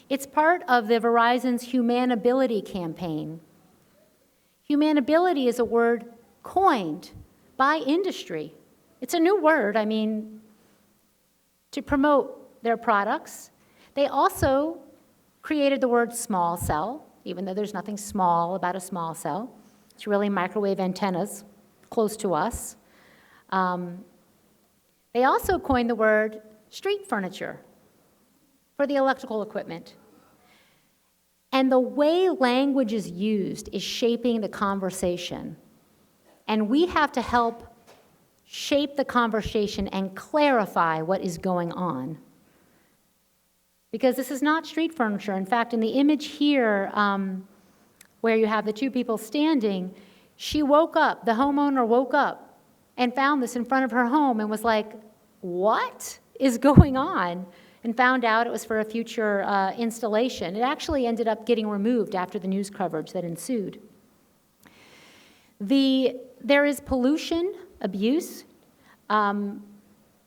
It's part of the Verizon's Humanability campaign. Humanability is a word coined by industry. It's a new word, to promote their products. They also created the word small cell, even though there's nothing small about a small cell. It's really microwave antennas close to us. They also coined the word street furniture for the electrical equipment. And the way language is used is shaping the conversation. And we have to help shape the conversation and clarify what is going on. Because this is not street furniture. In fact, in the image here, where you have the two people standing, she woke up, the homeowner woke up and found this in front of her home and was like, what is going on? And found out it was for a future installation. It actually ended up getting removed after the news coverage that ensued. There is pollution, abuse,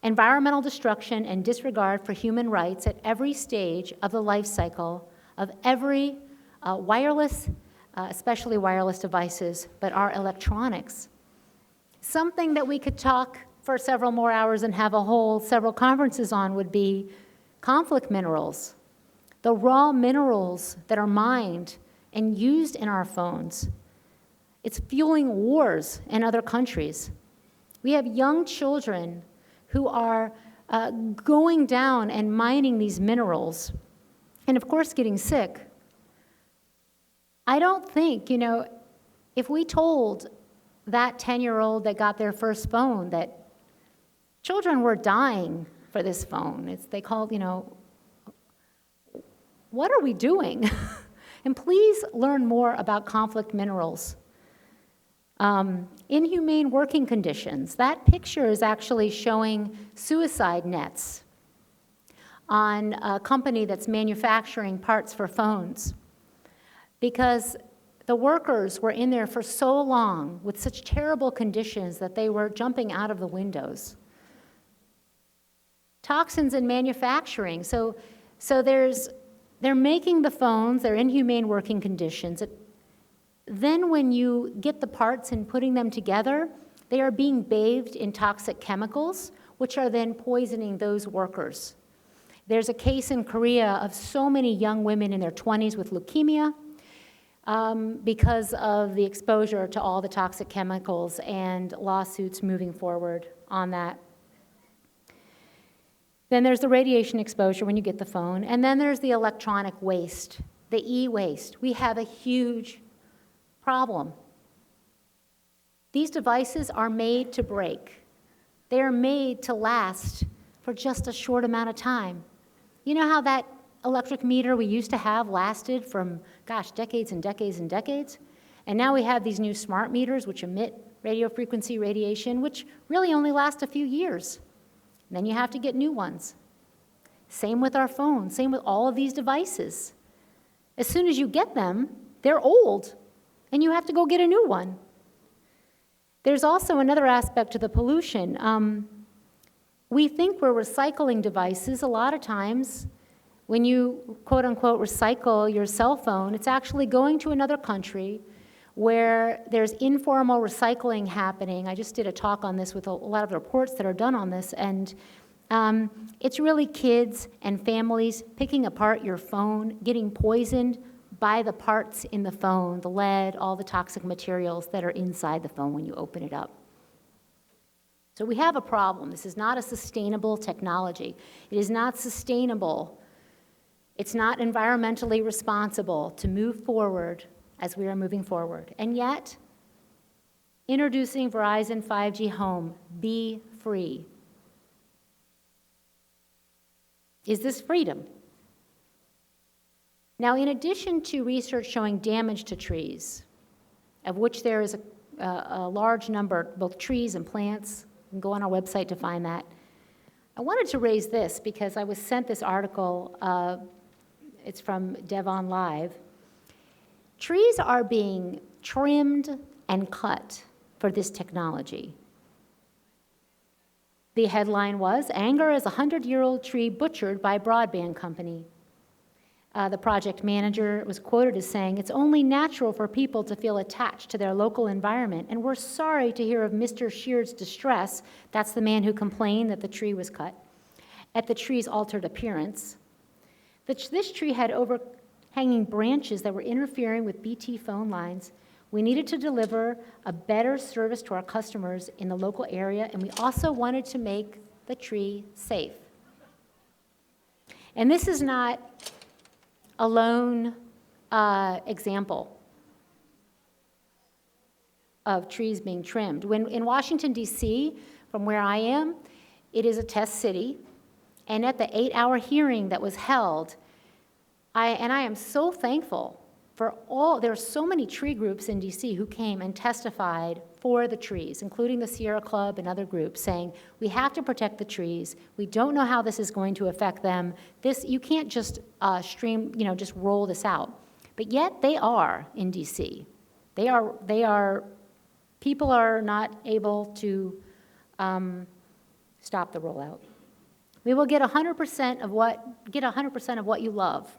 environmental destruction, and disregard for human rights at every stage of the life cycle of every wireless, especially wireless devices, but our electronics. Something that we could talk for several more hours and have several conferences on would be conflict minerals, the raw minerals that are mined and used in our phones. It's fueling wars in other countries. We have young children who are going down and mining these minerals, and of course getting sick. I don't think, if we told that 10-year-old that got their first phone that children were dying for this phone, they called, what are we doing? And please learn more about conflict minerals. Inhumane working conditions. That picture is actually showing suicide nets on a company that's manufacturing parts for phones, because the workers were in there for so long with such terrible conditions that they were jumping out of the windows. Toxins in manufacturing. So they're making the phones, they're inhumane working conditions. Then when you get the parts and putting them together, they are being bathed in toxic chemicals, which are then poisoning those workers. There's a case in Korea of so many young women in their 20s with leukemia because of the exposure to all the toxic chemicals, and lawsuits moving forward on that. Then there's the radiation exposure when you get the phone, and then there's the electronic waste, the e-waste. We have a huge problem. These devices are made to break. They are made to last for just a short amount of time. You know how that electric meter we used to have lasted from, decades and decades and decades? And now we have these new smart meters which emit radio frequency radiation, which really only last a few years. And then you have to get new ones. Same with our phones, same with all of these devices. As soon as you get them, they're old, and you have to go get a new one. There's also another aspect to the pollution. We think we're recycling devices. A lot of times, when you, quote unquote, recycle your cell phone, it's actually going to another country where there's informal recycling happening. I just did a talk on this with a lot of reports that are done on this, and it's really kids and families picking apart your phone, getting poisoned by the parts in the phone, the lead, all the toxic materials that are inside the phone when you open it up. So we have a problem. This is not a sustainable technology. It is not sustainable. It's not environmentally responsible to move forward as we are moving forward. And yet, introducing Verizon 5G Home, be free. Is this freedom? Now, in addition to research showing damage to trees, of which there is a large number, both trees and plants, you can go on our website to find that, I wanted to raise this because I was sent this article, it's from Devon Live. Trees are being trimmed and cut for this technology. The headline was, "Anger as a 100-year-old tree butchered by broadband company." The project manager was quoted as saying, "It's only natural for people to feel attached to their local environment, and we're sorry to hear of Mr. Sheard's distress," that's the man who complained that the tree was cut, "at the tree's altered appearance. This tree had overhanging branches that were interfering with BT phone lines. We needed to deliver a better service to our customers in the local area, and we also wanted to make the tree safe." And this is not a lone example of trees being trimmed. In Washington, D.C., from where I am, it is a test city, and at the 8-hour hearing that was held, I am so thankful for there are so many tree groups in D.C. who came and testified for the trees, including the Sierra Club and other groups, saying, we have to protect the trees. We don't know how this is going to affect them. You can't just just roll this out. But yet they are in D.C. People are not able to stop the rollout. We will get 100% of what you love